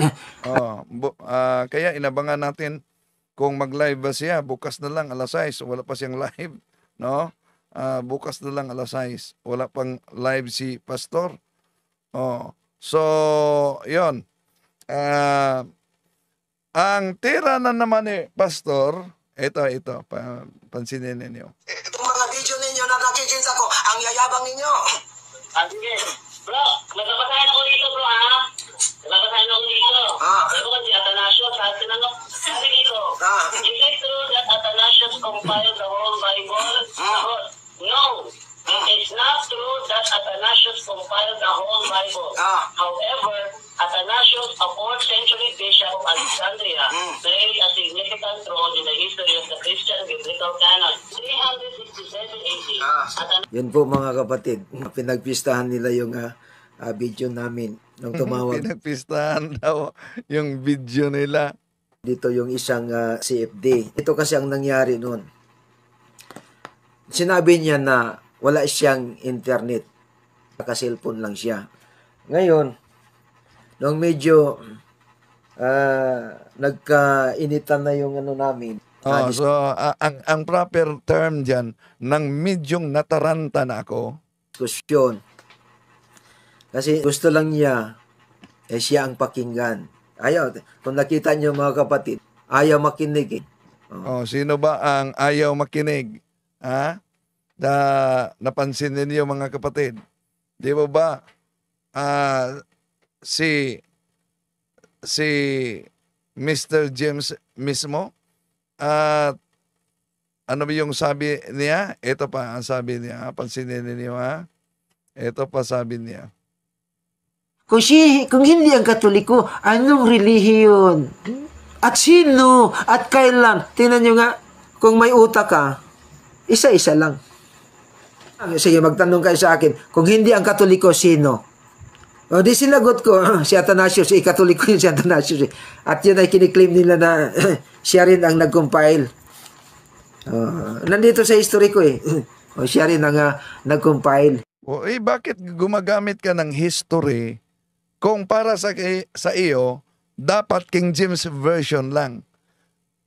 Kaya inabangan natin kung mag-live ba siya. Bukas na lang, alas 6. Wala pa siyang live. No? Bukas na lang, alas 6. Wala pang live si Pastor. So, yon. Ang tira na naman ni Pastor, ito, pansinin ninyo. Itong mga video ninyo na nakikita ko, ang yayabang ninyo. Sige. Bro, nagpapasahin ako dito, bro, ha? Nagpapasahin ako dito. Ito kasi Athanasius, ha? Tinanong, sabi dito, is it true that Athanasius compiled the whole Bible? No. It is not true that Athanasius compiled the whole Bible. However, Athanasius, a 4th century bishop of Alexandria, played a significant role in the history of the Christian biblical canon. 367 AD. Yan po mga kapatid, pinagpistahan nila yung video namin nung tumawag. Pinagpistahan daw yung video nila. Dito yung isang CFD. Ito kasi ang nangyari noon. Sinabi niya na wala siyang internet. Naka-cellphone lang siya. Ngayon, nung medyo nagkainitan na yung ano namin. So, ang proper term dyan, nang medyong nataranta na ako. Diskusyon. Kasi gusto lang niya, siya ang pakinggan. Ayaw. Kung nakita niyo mga kapatid, ayaw makinig. Sino ba ang ayaw makinig? Napansin ninyo mga kapatid? Di ba si Mr. James mismo at ano ba yung sabi niya? Ito pa ang sabi niya. Pansinin ninyo Ito pa sabi niya. Kung hindi ang Katoliko, anong relihiyon? At sino? At kailan? Tingnan nyo nga, kung may utak ka, isa-isa lang. Sige, magtanong kayo sa akin, kung hindi ang Katoliko, sino? Di sinagot ko, si Athanasius, Katoliko yun si Athanasius. At yun ay kiniklaim nila na siya rin ang nag-compile. Nandito sa history ko siya rin ang nag-compile. Bakit gumagamit ka ng history kung para sa iyo, dapat King James Version lang?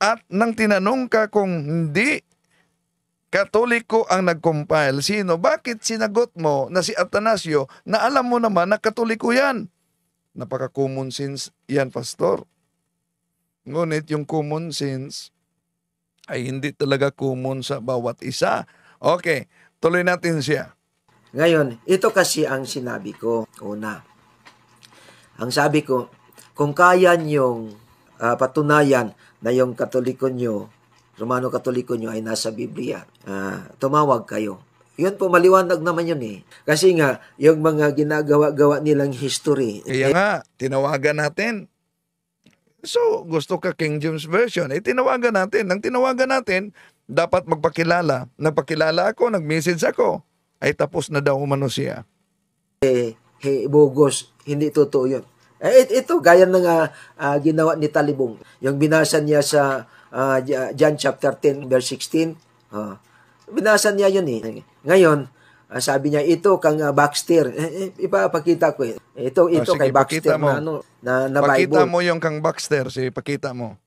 At nang tinanong ka kung hindi Katoliko ang nag-compile, sino? Bakit sinagot mo na si Athanasio na alam mo naman na Katoliko yan? Napaka-common sense yan, Pastor. Ngunit yung common sense ay hindi talaga common sa bawat isa. Okay, tuloy natin siya. Ngayon, ito kasi ang sinabi ko. Una, ang sabi ko, kung kaya niyong patunayan na yung Katoliko nyo, Romano Katoliko nyo ay nasa Biblia, tumawag kayo. Yun po, maliwanag naman yun Kasi nga, yung mga ginagawa-gawa nilang history. Kaya nga, tinawagan natin. So, gusto ka King James Version, tinawagan natin. Nang tinawagan natin, dapat magpakilala. Nagpakilala ako, nag-message ako. Ay tapos na daw umano siya. Bogus, hindi totoo yun. Ito, gaya ng ginawa ni Talibong. Yung binasa niya sa John chapter 10 verse 16. Binasa niya yun Ngayon, sabi niya, ito kang Baxter. Ipapakita ko Ito sige, kay Baxter na Bible. Pakita mo yung kang Baxter, pakita mo.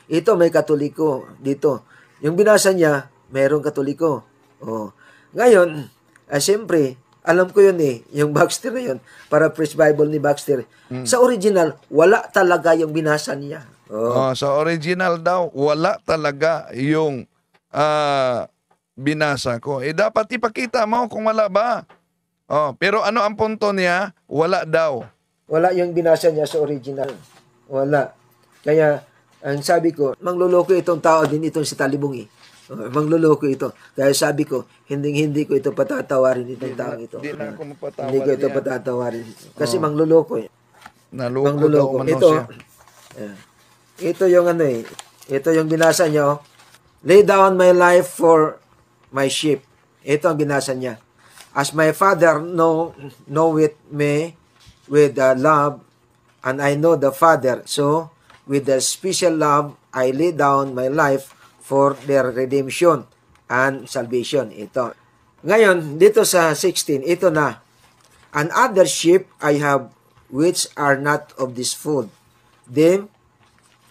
Ito may Katoliko dito. Yung binasa niya, mayroong Katoliko. Ngayon, siyempre, alam ko yun yung Baxter na yun, para Paraphrase Bible ni Baxter. Sa original, wala talaga yung binasa niya. Sa original daw, wala talaga yung binasa ko. Dapat ipakita mo kung wala ba. Pero ano ang punto niya? Wala daw. Wala yung binasa niya sa original. Wala. Kaya, ang sabi ko, mangluloko itong tao din itong si Talibong mangluloko ito. Kaya sabi ko, hindi ko ito patatawarin itong taong ito. Hindi ko ito patatawarin. Kasi mangluloko Mangluloko. Ito yung ito yung binasa niya. Lay down my life for my sheep. Ito ang binasa niya. As my Father knoweth me with love, and I know the Father, so with the special love, I lay down my life for their redemption and salvation. Ito. Ngayon, dito sa 16, ito na. And other sheep I have which are not of this fold. Them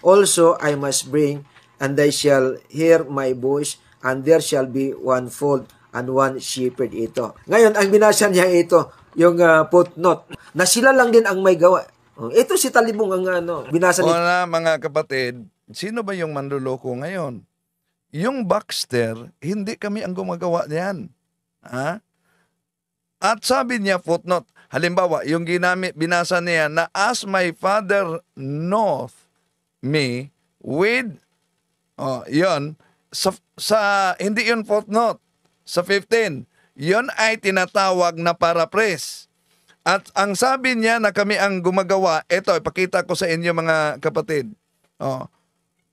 also I must bring, and they shall hear my voice, and there shall be one fold and one shepherd. Ito. Ngayon, ang binasa niya ito, yung footnote, na sila lang din ang may gawa. Ito si Talibong ang binasa niya. Wala, mga kapatid, sino ba yung manluloko ngayon? Yung Baxter, hindi kami ang gumagawa niyan. Ha? At sabi niya, footnote, halimbawa, yung binasa niya na as my Father knoweth me with, yon, hindi yun footnote, sa 15, yon ay tinatawag na paraphrase. At ang sabi niya na kami ang gumagawa, ito, ipakita ko sa inyo mga kapatid.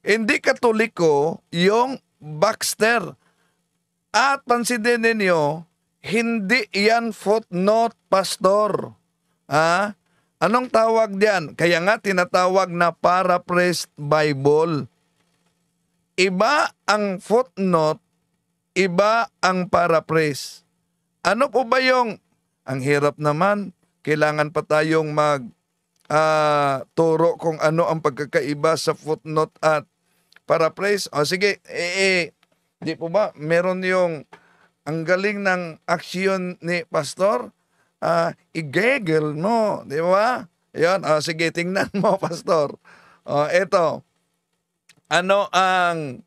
Hindi Katoliko yung Baxter. At pansinin ninyo, hindi yan footnote, pastor. Anong tawag diyan? Kaya nga tinatawag na paraphrased Bible. Iba ang footnote, iba ang paraphrase. Ano po ba yung, ang hirap naman, kailangan pa tayong turo kung ano ang pagkakaiba sa footnote at paraphrase. Sige, di po ba, meron yung ang galing ng aksyon ni pastor, i-gaggle mo, di ba? Yan, sige, tingnan mo, pastor. Ito, ano ang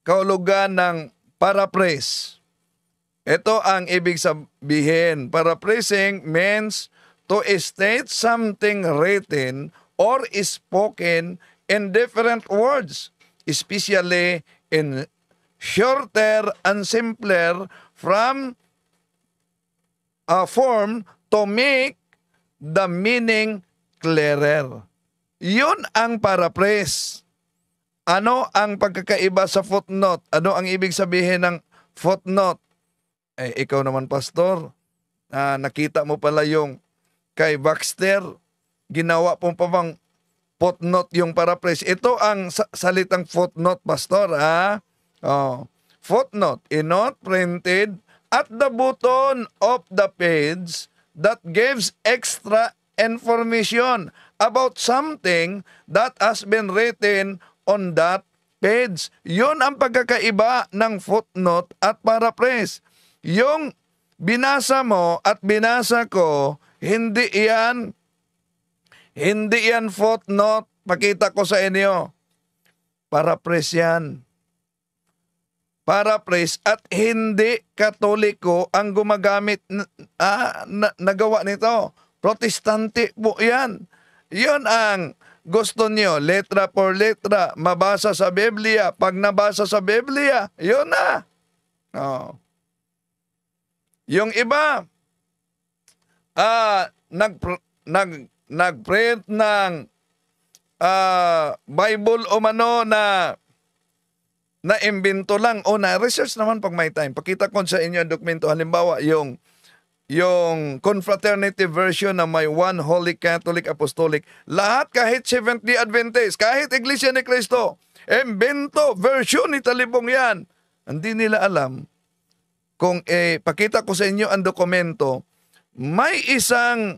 kahulugan ng paraphrase? Ito ang ibig sabihin. Paraphrasing means to state something written or spoken in different words, especially in shorter and simpler from a form to make the meaning clearer. Yun ang paraphrase. Ano ang pagkakaiba sa footnote? Ano ang ibig sabihin ng footnote? Ikaw naman, pastor, nakita mo pala yung kay Baxter, ginawa po pa bang footnote yung paraphrase? Ito ang salitang footnote, pastor, footnote, a note printed at the bottom of the page that gives extra information about something that has been written on that page. Yun ang pagkakaiba ng footnote at paraphrase. Yung binasa mo at binasa ko, hindi yan footnote. Pakita ko sa inyo. Paraphrase yan. Paraphrase at hindi Katoliko ang gumagamit nagawa nito. Protestante po yan. Yun ang gusto nyo, letra por letra, mabasa sa Biblia. Pag nabasa sa Biblia, yun na. Yung iba, nag-print ng Bible o mano na imbento lang o na research naman pag may time. Pakita ko sa inyo ang dokumento. Halimbawa, yung confraternity version na may One Holy Catholic Apostolic. Lahat, kahit Seventh-day Adventist, kahit Iglesia ni Cristo, imbento, version ni Talibong yan. Hindi nila alam kung pakita ko sa inyo ang dokumento, may isang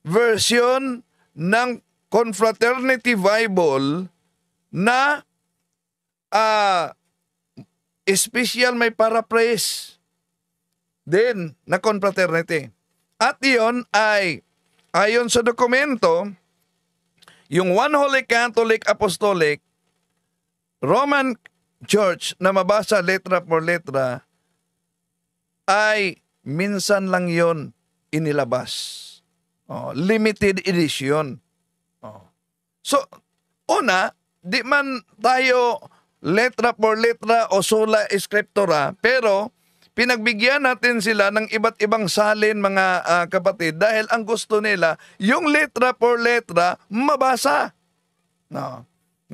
version ng Confraternity Bible na special may paraphrase din na confraternity. At iyon ay ayon sa dokumento, yung One Holy Catholic Apostolic Roman Church na mabasa letra por letra ay minsan lang yon inilabas. Limited edition. So, una, di man tayo letra por letra o sola scriptura, pero pinagbigyan natin sila ng iba't ibang salin, mga kapatid, dahil ang gusto nila, yung letra por letra, mabasa.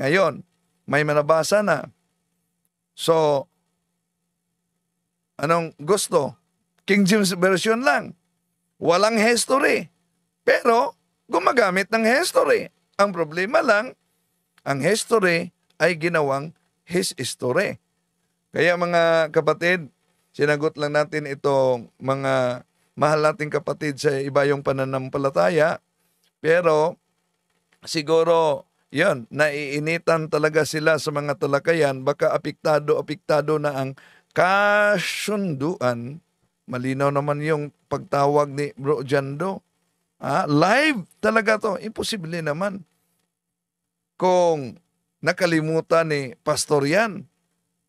Ngayon, may manabasa na. So, Anong gusto? King James Version lang. Walang history. Pero gumagamit ng history. Ang problema lang, ang history ay ginawang his story. Kaya mga kapatid, sinagot lang natin itong mga mahal nating kapatid sa iba yung pananampalataya. Pero siguro, yun, naiinitan talaga sila sa mga talakayan. Baka apektado na ang kasunduan. Malinaw naman yung pagtawag ni Bro Jando. Live talaga to. Imposible naman. Kung nakalimutan ni Pastor yan.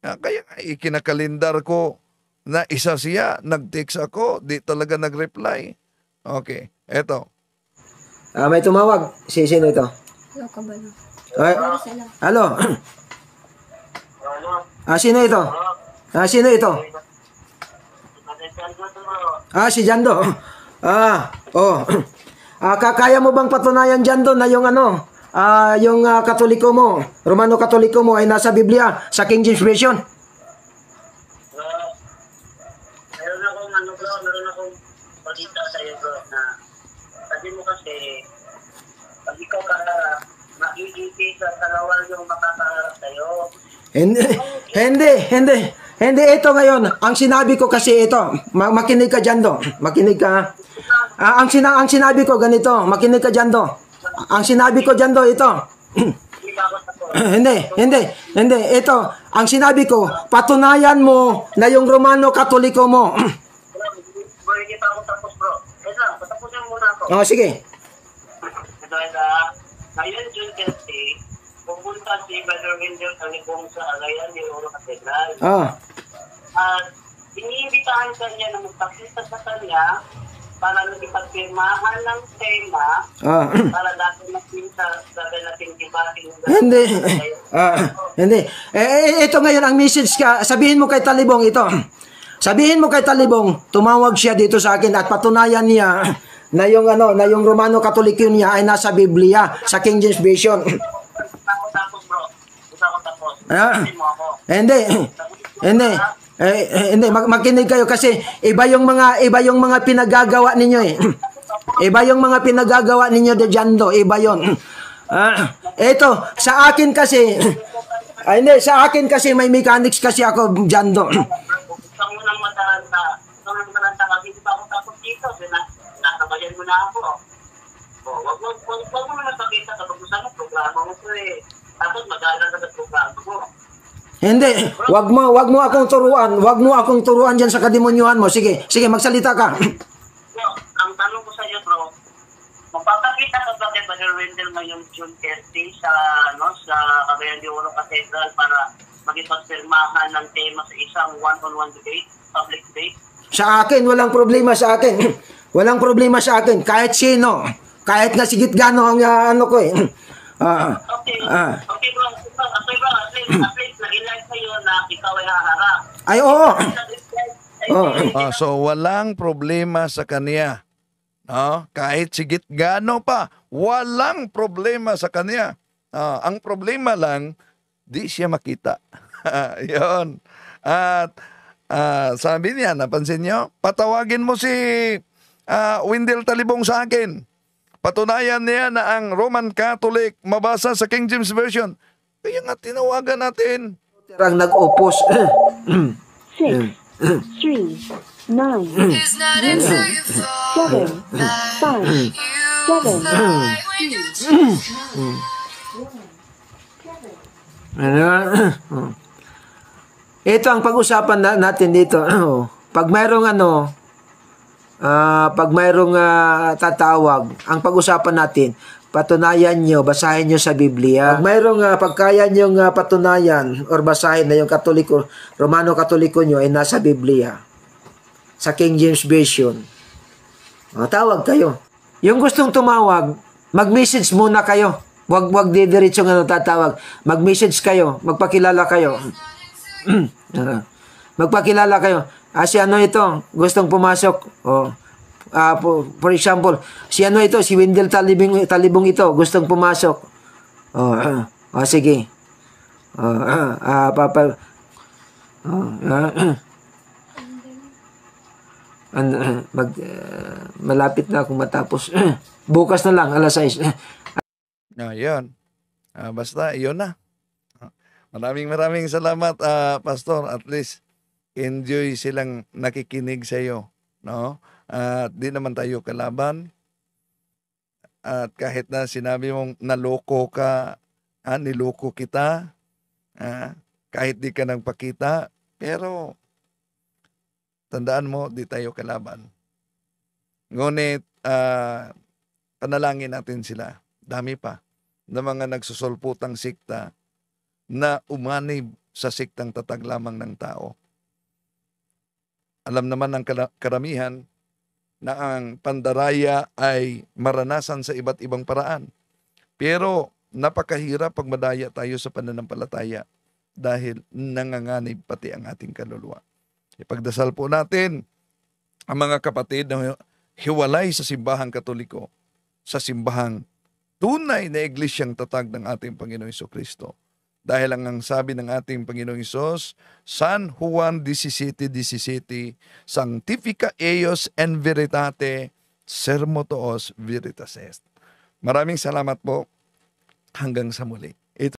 Kaya ikinakalendar ko na isa siya. Nag-text ako. Di talaga nag-reply. Okay. Eto. May tumawag. Sino ito? Hello, kabalo. Ay, halo. Sino ito? Sino ito? Si Jando. Kaya mo bang patunayan, Jando, na yung yung Katoliko mo, Romano Katoliko mo ay nasa Biblia sa King James Version? Meron akong balita sa iyo, bro, na sabi mo kasi pag ikaw ka makikiti sa kalawal yung makakaharap sa'yo. Hindi, ito ngayon. Ang sinabi ko kasi ito. Makinig ka dyan do. Makinig ka. Ang sinabi ko ganito. Makinig ka dyan do. Ang sinabi ko dyan do, ito. Hindi. Ito. Ang sinabi ko, patunayan mo na yung Romano Katoliko mo. Bro, hindi pa ako tapos, bro. Wait lang, patapusin muna ako. Sige. Ngayon, June 30, pupunta si Brother Wendell Talibong sa Agayan de Oro Cathedral. At iniimbitahan ka niya na magpakita sa kanya para nakipagpirmahan ng tema para dati natin sa nating debating. Hindi. Ito ngayon ang message ka. Sabihin mo kay Talibong ito. Sabihin mo kay Talibong, tumawag siya dito sa akin at patunayan niya na yung Romano Katoliko niya ay nasa Biblia sa King James Version. Tapos, bro. Tapos. Hindi, makinig kayo kasi iba yung mga pinagagawa ninyo eh. Iba yung mga pinagagawa ninyo de Jando, iba yon. Ito, sa akin kasi sa akin kasi may mechanics kasi ako Jando. Gusto mo nang matalanta kasi di pa ako tapos dito. Nakabayan mo na ako. Wag mo naman pakita kapag gusto mo programa mo ko eh. Tapos mag-aaral ka sa programa mo. Hindi, wag mo akong turuan. Wag mo akong turuan diyan sa kademonyuhan mo. Sige, magsalita ka. No, ang tanong ko sa iyo, bro, magpapakita ka ba kay Brother Wendell ngayong June 30 sa Cagayan de Oro Cathedral para magipagpirmahan ng tema sa isang one-on-one debate, public debate? Sa akin, walang problema sa akin. Walang problema sa akin. Kahit sino. Kahit nga sigit gano ang ko eh. Okay, bro. At least nag-ilike sa'yo na ikaw ay haharap. Ay, oo. So, walang problema sa kanya. Kahit sigit gano pa, walang problema sa kanya. Ang problema lang, di siya makita. Yun. At sabi niya, napansin niyo, patawagin mo si Wendell Talibong sa akin. Patunayan niya na ang Roman Catholic mabasa sa King James Version. Kaya nga tinawagan natin. Ang nag-opos. 6, 3, 9, 7, 5, 7, 6. Ito ang pag-usapan natin dito. Pag mayroong tatawag, ang pag-usapan natin, patunayan nyo, basahin nyo sa Biblia. Pag mayroong pagkaya nyo patunayan or basahin na yung Romano Katoliko nyo ay nasa Biblia, sa King James Version, tawag kayo. Yung gustong tumawag, mag-message muna kayo. Wag didiretso tatawag. Mag-message kayo, magpakilala kayo. Magpakilala kayo. Si ano ito, gustong pumasok. For example, si ano ito, si Wendell Talibong ito, gustong pumasok. Sige. Malapit na akong matapos. Bukas na lang, alas 6. Ayun. Basta, iyon na. Maraming salamat, Pastor. At least, enjoy silang nakikinig sa iyo. No? At di naman tayo kalaban. At kahit na sinabi mong naloko ka, niloko kita, kahit di ka nagpakita, pero tandaan mo, di tayo kalaban. Ngunit, panalangin natin sila. Dami pa na mga nagsusulputang sikta na umanib sa siktang tatag lamang ng tao. Alam naman ng karamihan na ang pandaraya ay maranasan sa iba't ibang paraan. Pero napakahirap pag madaya tayo sa pananampalataya dahil nanganganib pati ang ating kaluluwa. Ipagdasal po natin ang mga kapatid na hiwalay sa simbahang Katoliko, sa simbahang tunay na iglesyang tatag ng ating Panginoong Jesucristo. Dahil ang sabi ng ating Panginoong Hesus, San Juan 17:17, Sanctifica eios en veritate, sermo tuos veritas est. Maraming salamat po. Hanggang sa muli.